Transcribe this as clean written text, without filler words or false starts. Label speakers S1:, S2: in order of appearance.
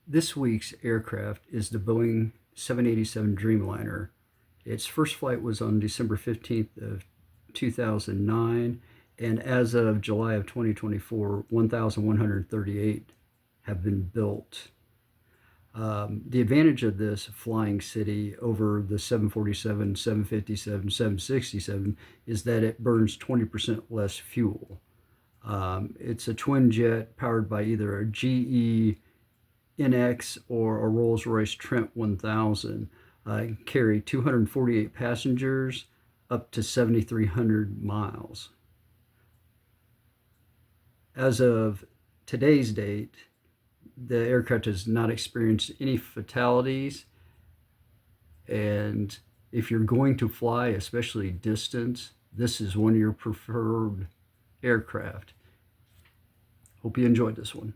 S1: This week's aircraft is the Boeing 787 Dreamliner. Its first flight was on December 15th of 2009, and as of July of 2024, 1,138 have been built. The advantage of this flying city over the 747, 757, 767 is that it burns 20% less fuel. It's a twin jet powered by either a GE NX or a Rolls-Royce Trent 1000. Carry 248 passengers up to 7,300 miles. As of today's date, the aircraft has not experienced any fatalities, and if you're going to fly, especially distance, this is one of your preferred aircraft. Hope you enjoyed this one.